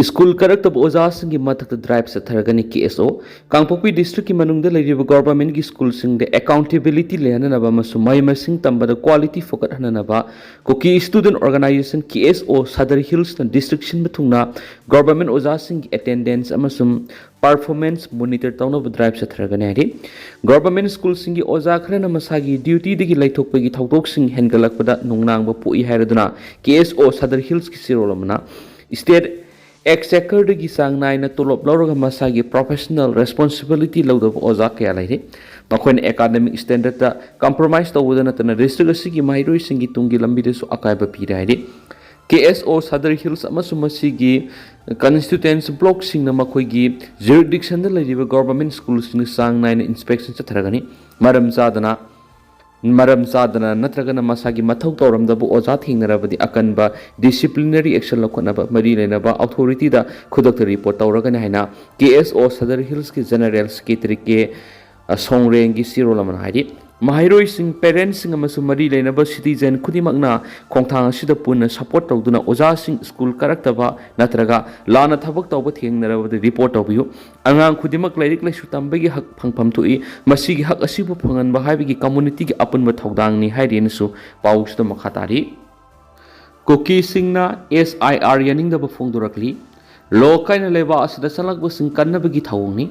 School करक्तब ओजासिंगी मथक ड्राइव चथरगनी केएसओ कांगपोपी डिस्ट्रिक्ट की मनुंगदा लेरिबा गवर्नमेंट की स्कूल सिंग दे अकाउंटेबिलिटी लेहननबा मसु मय मसिंग तंबदा क्वालिटी फोकट हननबा Kuki student organisation KSO Sadar Hills डिस्ट्रिक्शन मथुंगना गवर्नमेंट ओजासिंग अटेंडेंस अमसुम परफॉर्मेंस मॉनिटर तौनब ड्राइव चथरगनी है गवर्नमेंट स्कूल सिंगी ओजा खरना मसागी ड्यूटी दगी लैथोकपगी थौदोक सिंग हेनगलकपदा नुंगनांगबा पोई हैरदुना केएसओ सदर हिल्स की सिरोलमना स्टेट एक्सेकर की सांग नाइन तोलब लौरग मसागी प्रोफेशनल रेस्पॉन्सिबिलिटी लौदब ओजा क्या लेरे मखोइन academic standard compromise तौबद नतना district असिगी माइरोई सिंगी Tungi लंबिदसु अकायब पीराइरे केएसओ Sadar hills अमसु मसिगी कंस्टिट्यूएंस block सिंग मखोइगी जुरिडिक्शन लेरिबा गवर्नमेंट स्कूल सिंग सांग नाइन इंस्पेक्शन चथरगनी मरम चादना नत्रगना मसागी मथौ तौरमदबु ओजा थेंगनरबदि अकनबा डिसिप्लिनरी एक्शन लखनबा मरी लेनबा अथॉरिटी दा खुदक रिपोर्ट तौरगना हैना केएसओ सदर हिल्स की जनरल सेक्रेटरी के सोंगरेंग की सिरोलमन हाइदि महाइरोई सिंग पेरेंट्स सिंग अमसु मरी लेनबा सिटीजन खुदिमकना खोंथांग असिदा पुन सपोर्ट तौदुना ओजा सिंग स्कूल करक्तबा नत्रगा लाना थबक तौब थेंगनरबदि रिपोर्ट तौबियु अंगांग खुदिमक लाइरिक लाइसु तंबगी हक फंगफम थुई मसिगी हक असिबु फंगनबा हाइबगी कम्युनिटी की अपुनबा थौदांगनी हाइरेनसु पाउसदा मखातारी कुकी सिंगना एसआईआर यानिंगदबा फोंदुरकली लोकाइना लेबा असिदा सलकबु सिंग कन्नबगी थौंगनी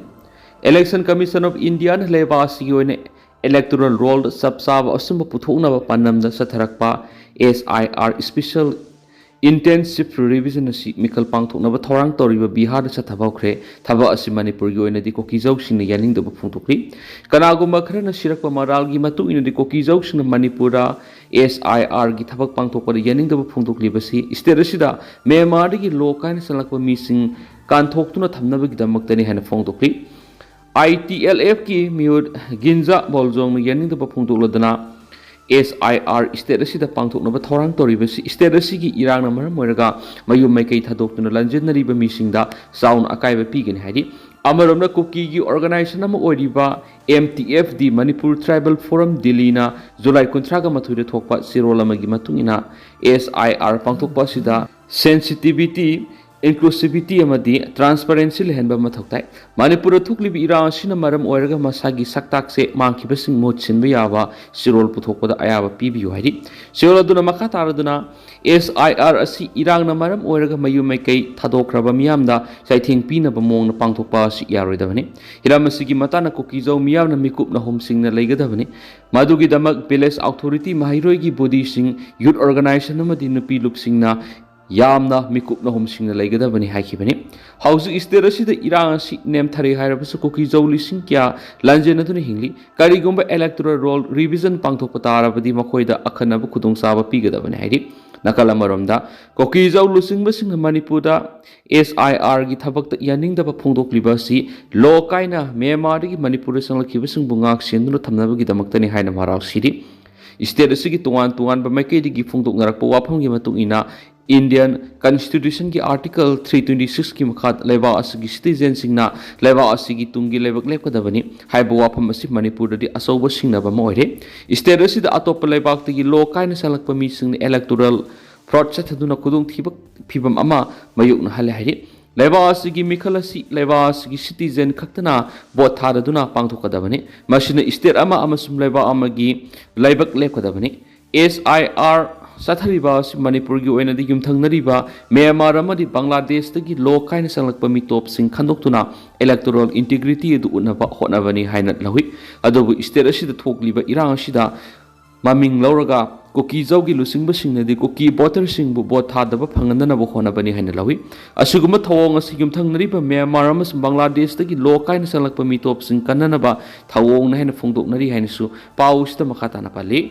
इलेक्शन कमीशन ऑफ इंडिया ने लेबा असिगी ओइने इलेक्टोरल रोल सबसाब असुंब पुथोनब पन्नमदा सथरकपा एसआईआर स्पेशल इंटेंसिव रिविजन असि मिकल पांगथोनब थौरांग तौरिबा बिहार सथबौख्रे थबा असि मणिपुर की ओइनदि कोकीजौसिंग यानिंगदब फोंथोक्री कनागुंबा खरना सिरकपा मरालगी मतु इनदि कोकीजौसिंग मणिपुर एसआईआर की थबक पांगथोकपद यानिंगदब फोंथोक्लीबसि स्टेट असिदा म्यांमार की लो काइन सलकपा मिसिंग कांथोक्तुना थमनबगिदमक्तनि हैन फोंथोक्ली ITLF की म्यूट गिंजा बोलजोंग यानिंगदब फोंथोक्लदना SIR स्टेट असिदा पांगथोकनब थौरांग तौरिबसि स्टेट असिगी इरांगना मरम ओइरगा मयुम मैकै थादोक्तुना लंजेनरिबा मिसिंगदा साउन अकाइबा पीगनि हाइदि अमरमना कुकी की ऑर्गेनाइजेशन अमा ओइरिबा MTFD मणिपुर ट्राइबल फोरम दिल्लीना जुलाई 19 मथुइदा थोकपा सिरोलमगी मतुंगिना SIR पांगथोकपा सिदा सेंसिटिविटी इंक्लूसिविटी अमदी ट्रांसपेरेंसी लेहनबा मथौताई मणिपुर थुकलिबि इरां सिना मरम ओइरगा मसागी सक्ताक से मांखिबसिंग मोचिनबा याबा सिरोल पुथोकपदा अयाबा पीबियु हाइदि सिरोल अदुना मखा तारदुना SIR असि इरांगना मरम ओइरगा मयु मैकै थादोख्रबा मियामदा साइथिंग पीनबा मोंगना पांगथोकपा असि यारोइदबनि हिरामसिगी मताना कुकीजौ मियामना मिकुपना होमसिंगना लेगदबनि मदुगी दमक village authority माहिरोइगी बॉडीसिंग youth organisation अमदी नुपी लुकसिंगना यामना मिकुपना होमसिंगना लेगदबनि हाइखिबनि housing state असिदा इरांग असि नेमथरे हाइरबसु कुकीजौ लिसिंग क्या लांजेनदुना हिंगली करिगुंबा इलेक्टोरल रोल रिविजन पांगथोकपा तारबदि मखोइदा अखनबा खुदुंगसाबा पीगदबनि हाइदि नकल अमरोमदा कुकीजौ लुसिंगबसिंग मणिपुरदा SIR की थबकता यानिंगदबा फोंदोक्लिबसि लो काइना म्यांमार की मणिपुर संलखिबसिंग बुंगाक सेंदुना थमनबगिदमक्तनि हाइना मारावसिरि स्टेट असिगी तोवान मैकेदिगी फोंदोकनरकपा वाफमगी मतुंगिना इंडियन कॉन्स्टिट्यूशन की आर्टिकल 326 की मखाद लेबा असगी सिटीजन सिंगना लेबा असगी तुंगी लेबक लेपकदबनी हाइबो वाफम असि मणिपुरदि असौब सिंगनबा मोइरे स्टेट असिदा अतोप लेबाक्तगी लो काइन सलकपा मी सिंग इलेक्टोरल फ्रॉड चथदुना खुदुंग थिबक फिबम अमा मयुकना हले हाइरे लेबा असगी मिखल असि लेबा असगी सिटीजन खक्तना बोट थादुना पांगथोकदबनी मसिना स्टेट अमा अमसुम लेबा अमगी लेबक लेपकदबनी SIR साथरीबा मणिपुर की ओइनदि युमथंगनरिबा म्यांमार अमदि बांग्लादेश तगी लो काइन संलकपा मिटोप सिंग खंदोक्तुना इलेक्टोरल इंटीग्रिटी अदु उनबा होनबनि हाइना लहुइ अदुबु स्टेट असिदा थोकलिबा इरांग असिदा ममिंग लौरगा कुकीजौगी लुसिंगबसिंगनदि कुकी वोटर सिंगबु बोट थादबा फंगनदनबा होनबनि हाइना लहुइ असुगुम थवोंग असि युमथंगनरिबा म्यांमार अमसुं बांग्लादेश तगी लो काइन संलकपा मिटोप सिंग कन्ननबा थवोंग हाइना फोंदोकनरि हाइनसु पाउसदा मखाताना पाले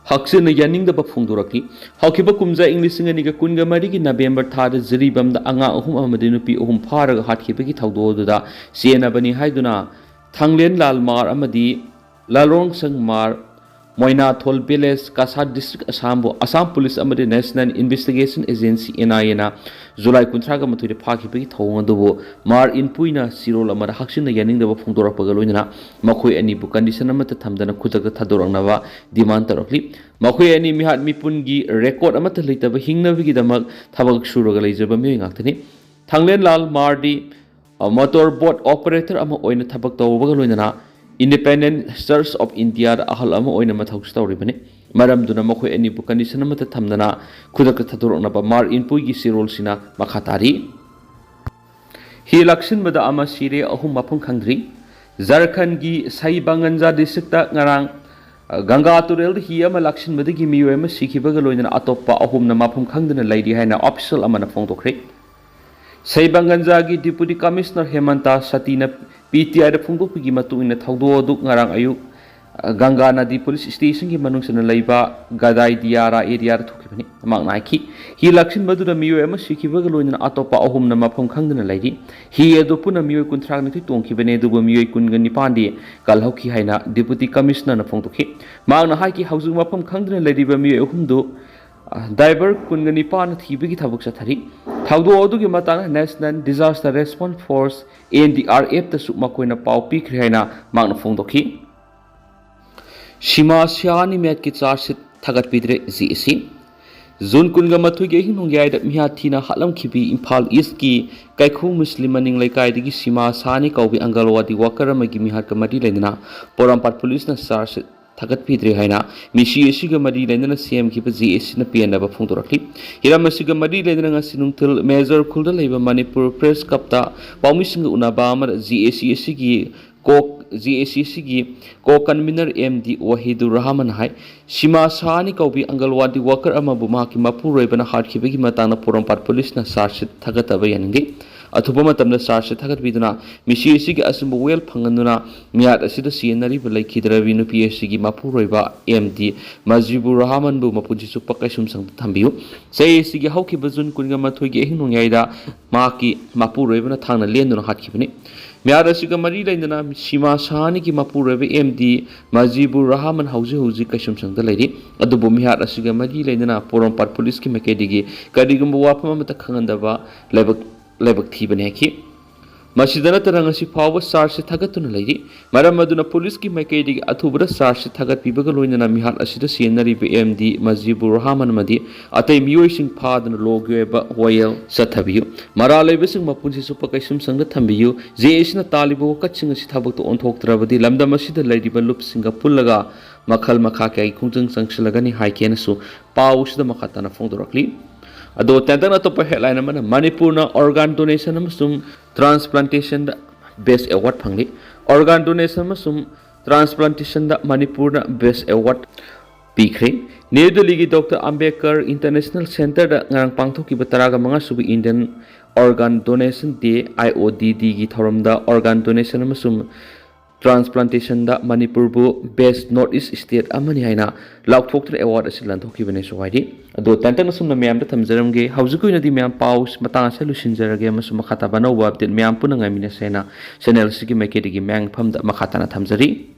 हक्सिन यानिंगदबा फोंदोरकली हौखिबा कुमजा इंग्लिशिंग अनिगा कुनगा मरिगी नवेंबर थादा जरीबमदा अंगा अहुम अमदि नुपी अहुम फारगा हाटखिबगी थौदोदुदा सेनबनि हाइदुना थांगलेन लालमार अमदि लालोंग संगमार Moinathol Village, Kasar District, Assam Police Amadi National Investigation Agency NIA July Kuntraga Matu the Paki Tongadubo, Mar in Puina, Siro Lamada Hakshin, the Yaning the Fundora Pagaluna, Makui any book condition Amata Tamdana Kutaka Tadoranava, Demantarokli, Makui any Mihat Mipungi, record Amata later, Hingna Vigidamak, Tabak Shuragalazer Baming Actini, Tanglen Lal Mardi, a motorboat operator Ama Oina Tabak Tawagaluna. Independent Church of India ahal ama oina mathau story bane maram duna makhoi ani bu condition amata thamdana khudak thadorna ba mar inpui gi sirol sina makhatari hi laksinbada ama sire ahum mapung khangdri Jharkhand gi sai banganja district ta ngarang Ganga turel hi ama laksinbada gi miyo ama sikhiba ga loina atoppa ahum na mapung khangdana laidi haina official ama na phongtokre Saibanganja gi Deputy Commissioner Hemanta Satina PTI da phungdokpigi matu ina thawdo ngarang ayu Ganga Nadi Police Station gi manungsana leiba Gadai Diara area da thukibani mangna ki hi laksin badu da miyo ama sikhiba ga loina atopa ahum na mapum khangdana laidi hi edu puna miyo kuntrag ni tongkibane du miyo kungani pandi kalhauki haina Deputy Commissioner na phongtokhi mangna hai ki hauzu mapum khangdana laidi ba miyo humdu Diver Kungani Pan Thibiki Tabuk Satari, Taudo Odugi Matang National Disaster Response Force, NDRF the Sukmakoina Pau Peak Rena, Magna Fondoki Shima Siani Met Kitsasit Tagat Pidre ZC Zun Kungamatugi Hungai that Mihatina Halam Kibi Impal Iski, Kaiku Muslimaning Laikai Digi Shima Sani Kaubi Angalwadi Wakara Magimi Hakamadi Lena, Porampat Police na Sarsit. Tagat Pidre Haina, Mishi Shiga Madi Lena CM Kipa ZS na Piana Bafungtoraki, Hiramasiga Madi Lena Sinuntil, Major Kulda Labor Manipur Press Kapta, Paumising Unabama, ZSCSigi, Kok ZSCSigi, Kok Convener MD Wahidu Rahman Hai, Shima Sani Kaubi Angalwadi Walker Amabumaki Mapu Rebana Hardkibiki Matana Purampat Police na Sarsit Tagatabayangi. Athupa matamda sarse thagat biduna misi sigi asumbu wel phanganduna miat asida sienari balai khidrabi nu PSC gi mapu roiba MD Majibur Rahman bu mapunji su pakai sumsang thambiu sei sigi hauki bajun kunga mathoi gi ehnu nyaida maki mapu roiba na thangna lenduna hatkibani miat asiga mari laindana Shima Sani gi mapu roiba MD Majibur Rahman hauji kasumsang da laidi adubu miat asiga mari laindana Porampat Police ki makedigi kadigumbu wapama mata khangandaba Lebak Thibaneki Masidana Tarangasi Power Sarsi Tagatuna lady, Maramaduna Police ki Makedi Atubra Sarsi Tagat Pibagaloina Mihat Asida Sienari BMD Mazibur Rahman Madi, Ate Muising Pardon Logueba Hoyel Satabiu, Marale Bissing Mapunsi Supakasum Sanga Tambiu, Zesina Talibu Kaching Sitabak on Tok Travadi, Lambda Masida Lady Balup Singapulaga, Makal Makaka, Kuntung Sanksalagani Haikenasu, Paus the Makatana Fondorakli. Ado tentang atau headline mana Manipurna organ donation amasum transplantation da best award phangli organ donation amasum transplantation da Manipurna best award pikre New Delhi gi Dr. Ambedkar International Center da ngarang pangthoki bataraga manga subi Indian Organ Donation Day IODD gi thoramda organ donation amasum transplantation da Manipur bu best northeast state amani haina laukthoktre award asilan thoki bane so haidi ado tantan sum na myam da thamjaramge haujuku na di myam paus matang solution jarage amasum khata banawa update myam punanga mina sena channel sigi makedi gi myang pham da makhata na thamjari